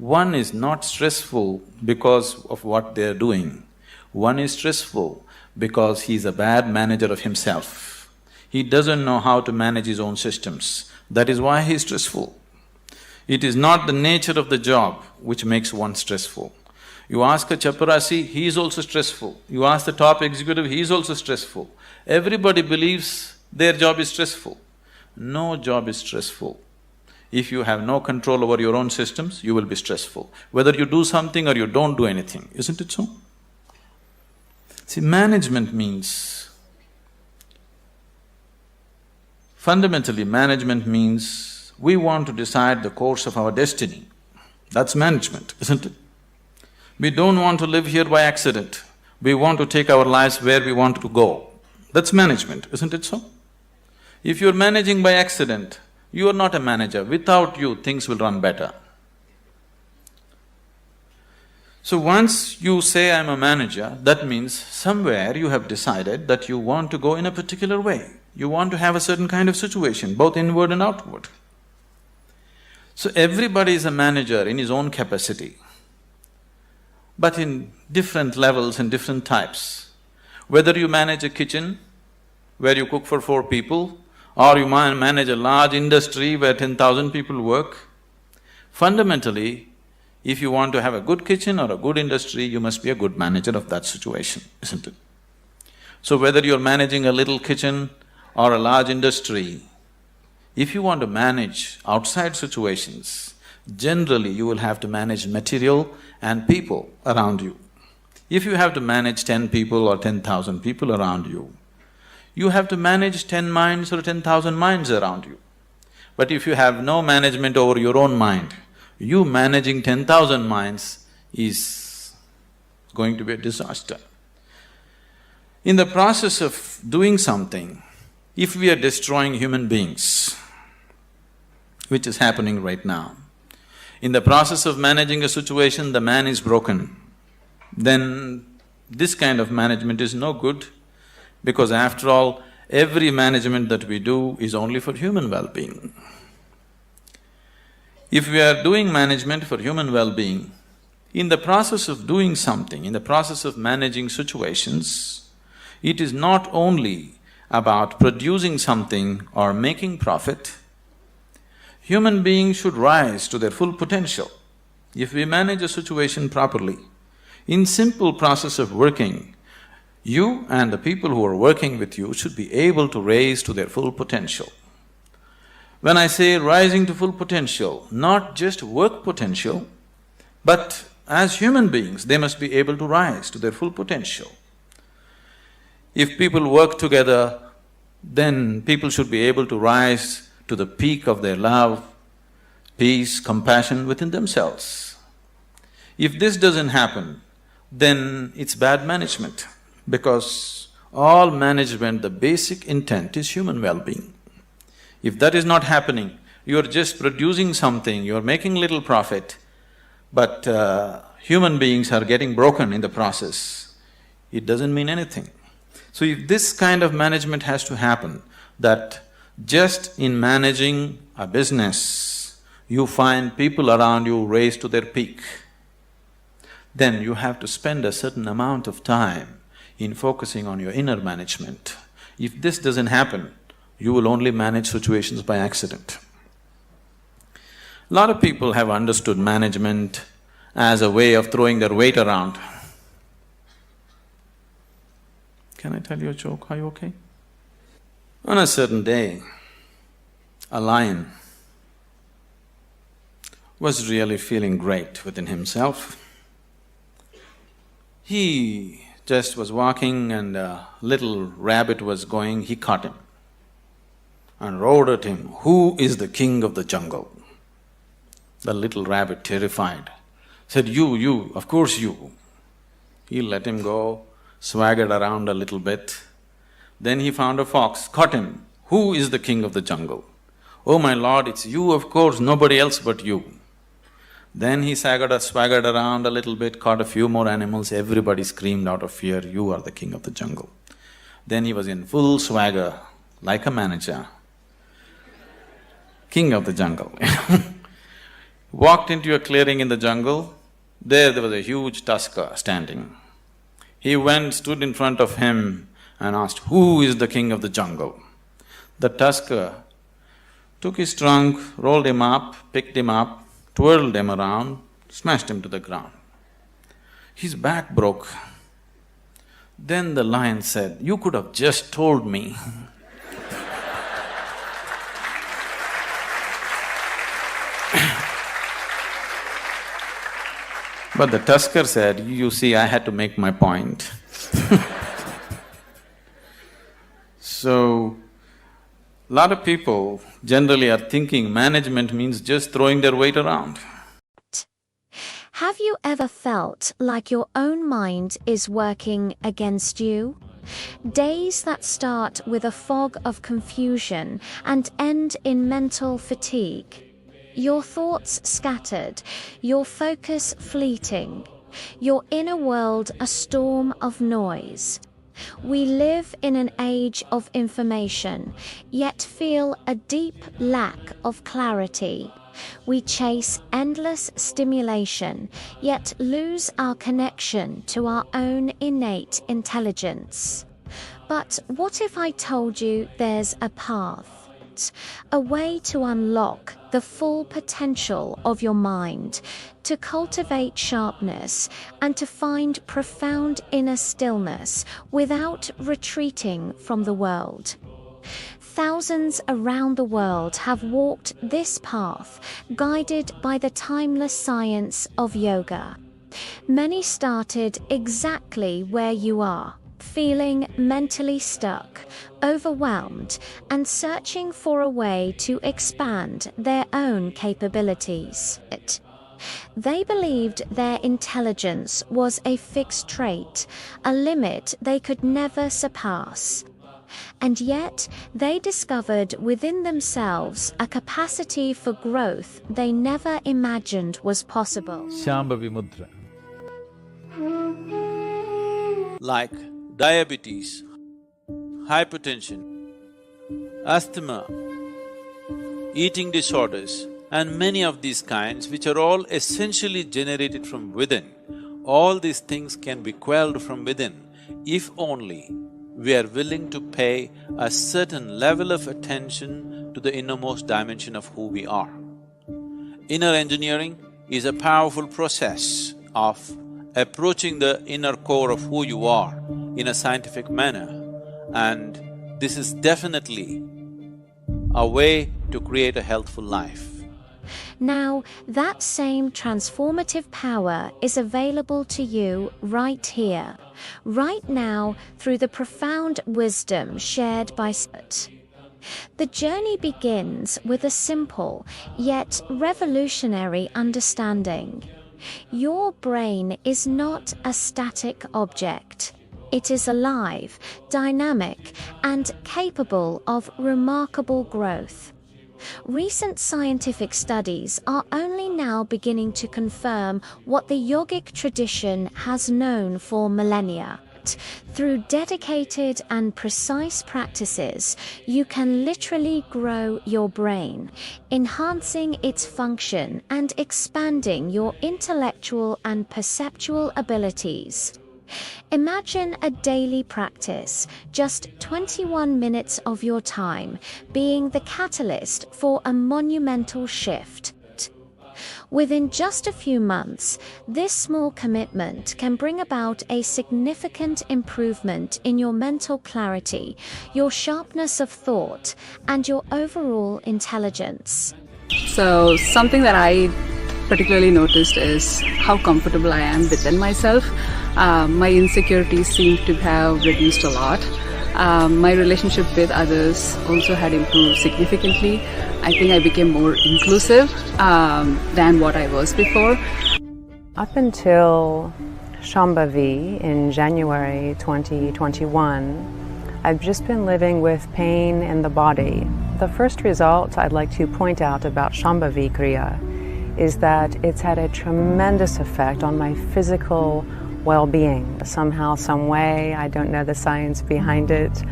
One is not stressful because of what they're doing. One is stressful because he's a bad manager of himself. He doesn't know how to manage his own systems. That is why he's stressful. It is not the nature of the job which makes one stressful. You ask a chaparasi, he is also stressful. You ask the top executive, he is also stressful. Everybody believes their job is stressful. No job is stressful. If you have no control over your own systems, you will be stressful. Whether you do something or you don't do anything, isn't it so? See, management means… fundamentally, management means we want to decide the course of our destiny. That's management, isn't it? We don't want to live here by accident. We want to take our lives where we want to go. That's management, isn't it so? If you're managing by accident, you are not a manager. Without you, things will run better. So once you say, I'm a manager, that means somewhere you have decided that you want to go in a particular way. You want to have a certain kind of situation, both inward and outward. So everybody is a manager in his own capacity, but in different levels and different types. Whether you manage a kitchen where you cook for 4 people, or you manage a large industry where 10,000 people work, fundamentally, if you want to have a good kitchen or a good industry, you must be a good manager of that situation, isn't it? So whether you're managing a little kitchen or a large industry, if you want to manage outside situations, generally you will have to manage material and people around you. If you have to manage 10 people or 10,000 people around you, you have to manage 10 minds or 10,000 minds around you. But if you have no management over your own mind, you managing 10,000 minds is going to be a disaster. In the process of doing something, if we are destroying human beings, which is happening right now, in the process of managing a situation, the man is broken, then this kind of management is no good, because after all, every management that we do is only for human well-being. If we are doing management for human well-being, in the process of doing something, in the process of managing situations, it is not only about producing something or making profit. Human beings should rise to their full potential. If we manage a situation properly, in simple process of working, you and the people who are working with you should be able to raise to their full potential. When I say rising to full potential, not just work potential, but as human beings, they must be able to rise to their full potential. If people work together, then people should be able to rise to the peak of their love, peace, compassion within themselves. If this doesn't happen, then it's bad management, because all management, the basic intent is human well-being. If that is not happening, you're just producing something, you're making little profit, but human beings are getting broken in the process, it doesn't mean anything. So if this kind of management has to happen, that just in managing a business, you find people around you raise to their peak, then you have to spend a certain amount of time in focusing on your inner management. If this doesn't happen, you will only manage situations by accident. A lot of people have understood management as a way of throwing their weight around. Can I tell you a joke? Are you okay? On a certain day, a lion was really feeling great within himself. He just was walking and a little rabbit was going, he caught him and roared at him, "Who is the king of the jungle?" The little rabbit, terrified, said, You, of course you." He let him go, swaggered around a little bit. Then he found a fox, caught him, "Who is the king of the jungle?" "Oh my lord, it's you, of course, nobody else but you." Then he swaggered around a little bit, caught a few more animals, everybody screamed out of fear, "You are the king of the jungle." Then he was in full swagger, like a manager, king of the jungle Walked into a clearing in the jungle, there was a huge tusker standing. He went, stood in front of him and asked, "Who is the king of the jungle?" The tusker took his trunk, rolled him up, picked him up, twirled him around, smashed him to the ground. His back broke. Then the lion said, "You could have just told me." But the tusker said, "You see, I had to make my point." So, lot of people generally are thinking management means just throwing their weight around. Have you ever felt like your own mind is working against you? Days that start with a fog of confusion and end in mental fatigue. Your thoughts scattered, your focus fleeting, your inner world a storm of noise. We live in an age of information, yet feel a deep lack of clarity. We chase endless stimulation, yet lose our connection to our own innate intelligence. But what if I told you there's a path? A way to unlock the full potential of your mind, to cultivate sharpness, and to find profound inner stillness without retreating from the world. Thousands around the world have walked this path, guided by the timeless science of yoga. Many started exactly where you are, feeling mentally stuck, overwhelmed, and searching for a way to expand their own capabilities. They believed their intelligence was a fixed trait, a limit they could never surpass. And yet, they discovered within themselves a capacity for growth they never imagined was possible. Shambhavi Mudra. Like diabetes, hypertension, asthma, eating disorders, and many of these kinds, which are all essentially generated from within. All these things can be quelled from within if only we are willing to pay a certain level of attention to the innermost dimension of who we are. Inner engineering is a powerful process of approaching the inner core of who you are in a scientific manner, and this is definitely a way to create a healthful life. Now, that same transformative power is available to you right here, right now, through the profound wisdom shared by Sábio. The journey begins with a simple, yet revolutionary understanding. Your brain is not a static object. It is alive, dynamic, and capable of remarkable growth. Recent scientific studies are only now beginning to confirm what the yogic tradition has known for millennia. Through dedicated and precise practices, you can literally grow your brain, enhancing its function and expanding your intellectual and perceptual abilities. Imagine a daily practice, just 21 minutes of your time, being the catalyst for a monumental shift. Within just a few months, this small commitment can bring about a significant improvement in your mental clarity, your sharpness of thought, and your overall intelligence. So, something that I particularly noticed is how comfortable I am within myself. My insecurities seem to have reduced a lot. My relationship with others also had improved significantly. I think I became more inclusive than what I was before. Up until Shambhavi in January 2021, I've just been living with pain in the body. The first result I'd like to point out about Shambhavi Kriya is that it's had a tremendous effect on my physical well-being. Somehow, some way, I don't know the science behind it,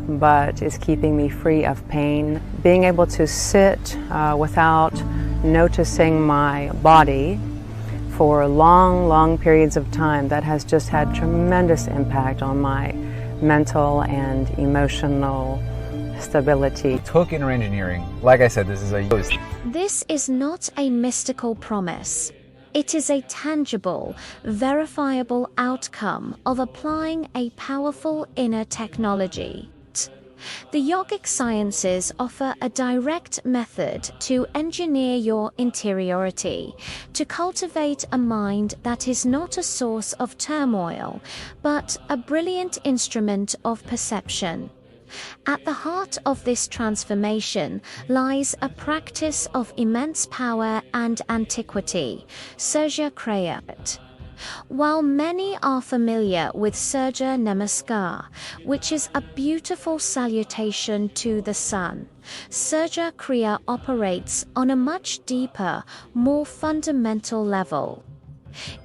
but it's keeping me free of pain. Being able to sit without noticing my body for long, long periods of time, that has just had tremendous impact on my mental and emotional stability. Took inner engineering. Like I said, this is a This is not a mystical promise. It is a tangible, verifiable outcome of applying a powerful inner technology. The yogic sciences offer a direct method to engineer your interiority, to cultivate a mind that is not a source of turmoil, but a brilliant instrument of perception. At the heart of this transformation lies a practice of immense power and antiquity, Surya Kriya. While many are familiar with Surya Namaskar, which is a beautiful salutation to the sun, Surya Kriya operates on a much deeper, more fundamental level.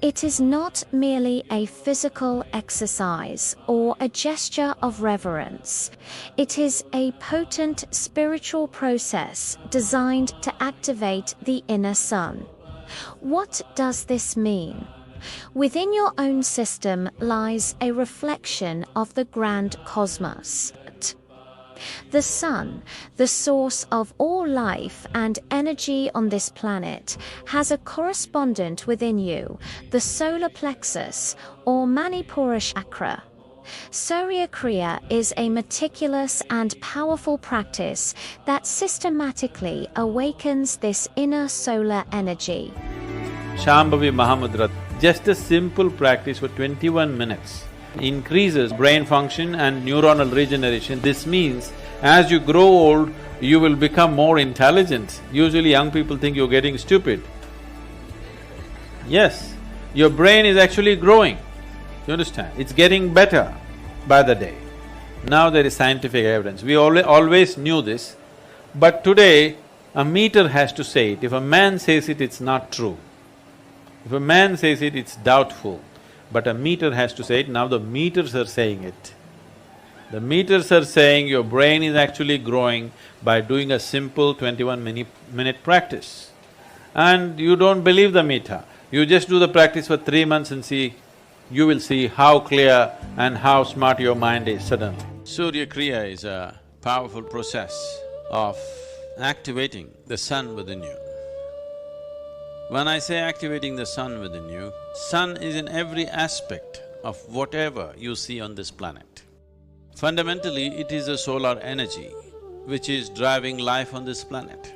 It is not merely a physical exercise or a gesture of reverence. It is a potent spiritual process designed to activate the inner sun. What does this mean? Within your own system lies a reflection of the grand cosmos. The sun, the source of all life and energy on this planet, has a correspondent within you, the solar plexus or Manipura chakra. Surya Kriya is a meticulous and powerful practice that systematically awakens this inner solar energy. Shambhavi Mahamudra, just a simple practice for 21 minutes increases brain function and neuronal regeneration. This means as you grow old, you will become more intelligent. Usually young people think you're getting stupid. Yes, your brain is actually growing, you understand? It's getting better by the day. Now there is scientific evidence. We always knew this, but today a meter has to say it. If a man says it, it's not true. If a man says it, it's doubtful. But a meter has to say it, now the meters are saying it. The meters are saying your brain is actually growing by doing a simple 21-minute practice. And you don't believe the meter, you just do the practice for 3 months and see, you will see how clear and how smart your mind is suddenly. Surya Kriya is a powerful process of activating the sun within you. When I say activating the sun within you, sun is in every aspect of whatever you see on this planet. Fundamentally, it is a solar energy which is driving life on this planet.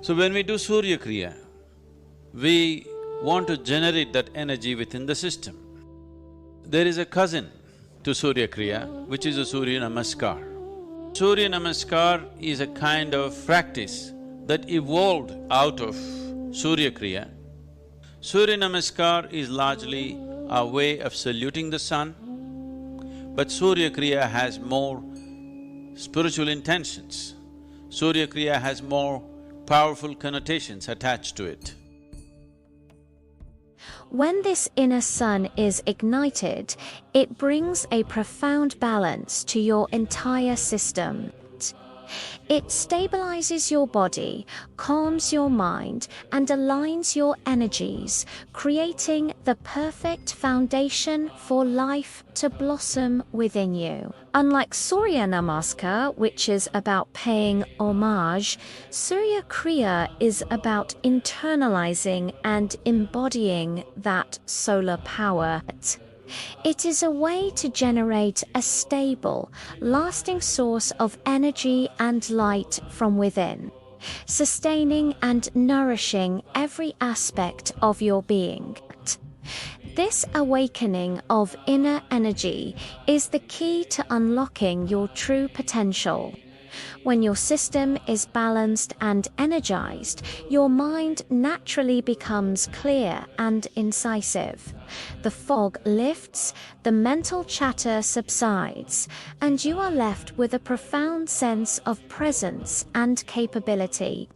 So when we do Surya Kriya, we want to generate that energy within the system. There is a cousin to Surya Kriya, which is a Surya Namaskar. Surya Namaskar is a kind of practice that evolved out of Surya Kriya. Surya Namaskar is largely a way of saluting the sun, but Surya Kriya has more spiritual intentions. Surya Kriya has more powerful connotations attached to it. When this inner sun is ignited, it brings a profound balance to your entire system. It stabilizes your body, calms your mind, and aligns your energies, creating the perfect foundation for life to blossom within you. Unlike Surya Namaskar, which is about paying homage, Surya Kriya is about internalizing and embodying that solar power. It is a way to generate a stable, lasting source of energy and light from within, sustaining and nourishing every aspect of your being. This awakening of inner energy is the key to unlocking your true potential. When your system is balanced and energized, your mind naturally becomes clear and incisive. The fog lifts, the mental chatter subsides, and you are left with a profound sense of presence and capability.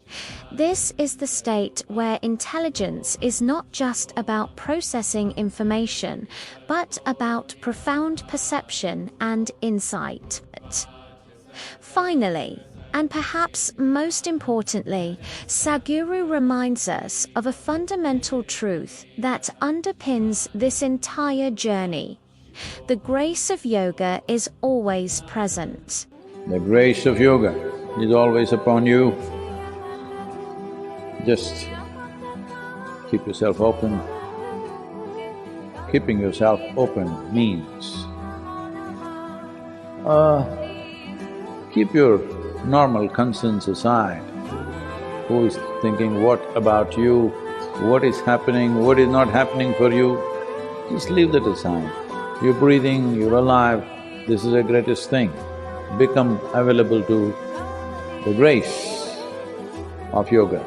This is the state where intelligence is not just about processing information, but about profound perception and insight. Finally, And perhaps most importantly, Sadhguru reminds us of a fundamental truth that underpins this entire journey. The grace of yoga is always present. The grace of yoga is always upon you. Just keep yourself open. Keeping yourself open means keep your normal concerns aside. Who is thinking what about you, what is happening, what is not happening for you, just leave that aside. You're breathing, you're alive, this is the greatest thing. Become available to the grace of yoga.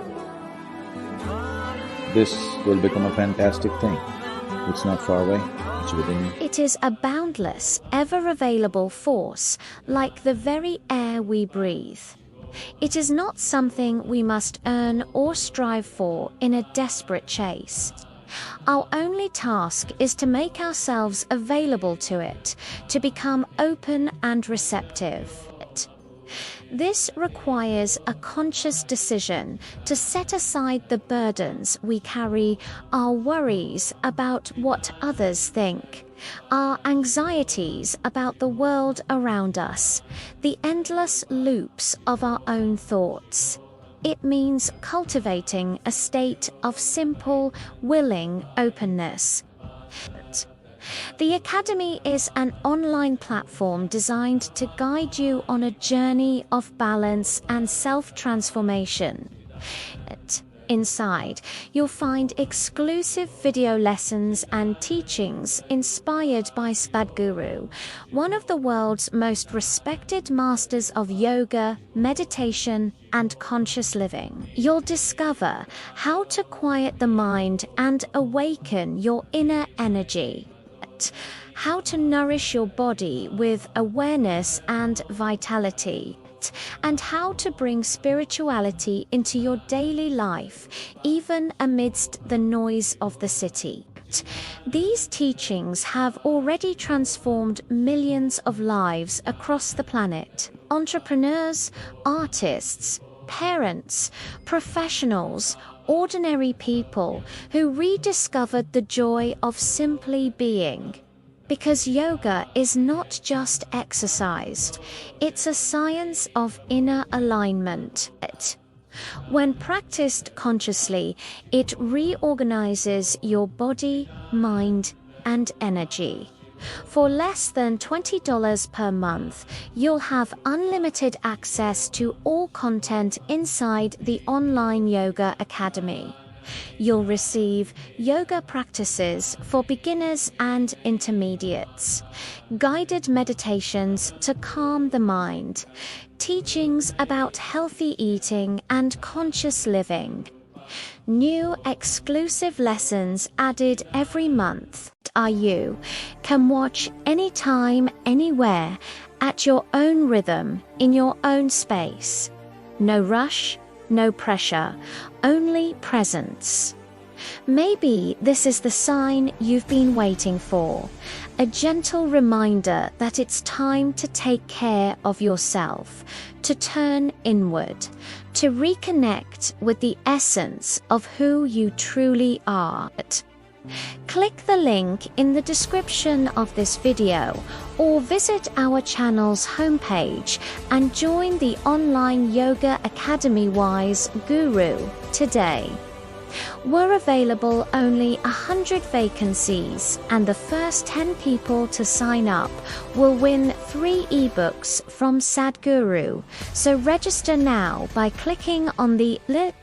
This will become a fantastic thing. It's not far away, it's within you. It is a boundless, ever-available force, like the very air we breathe. It is not something we must earn or strive for in a desperate chase. Our only task is to make ourselves available to it, to become open and receptive. This requires a conscious decision to set aside the burdens we carry, our worries about what others think, our anxieties about the world around us, the endless loops of our own thoughts. It means cultivating a state of simple, willing openness. The Academy is an online platform designed to guide you on a journey of balance and self-transformation. Inside, you'll find exclusive video lessons and teachings inspired by Sadhguru, one of the world's most respected masters of yoga, meditation, and conscious living. You'll discover how to quiet the mind and awaken your inner energy, how to nourish your body with awareness and vitality, and how to bring spirituality into your daily life, even amidst the noise of the city. These teachings have already transformed millions of lives across the planet. Entrepreneurs, artists, parents, professionals, ordinary people who rediscovered the joy of simply being. Because yoga is not just exercise, it's a science of inner alignment. When practiced consciously, it reorganizes your body, mind, and energy. For less than $20 per month, you'll have unlimited access to all content inside the online Yoga Academy. You'll receive yoga practices for beginners and intermediates, guided meditations to calm the mind, teachings about healthy eating and conscious living. New exclusive lessons added every month. You can watch anytime, anywhere, at your own rhythm, in your own space. No rush, no pressure, only presence. Maybe this is the sign you've been waiting for, a gentle reminder that it's time to take care of yourself, to turn inward, to reconnect with the essence of who you truly are. Click the link in the description of this video or visit our channel's homepage and join the online Yoga Academy Wise Guru today. We're available only 100 vacancies, and the first 10 people to sign up will win 3 ebooks from Sadhguru. So register now by clicking on the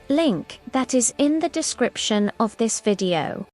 link that is in the description of this video.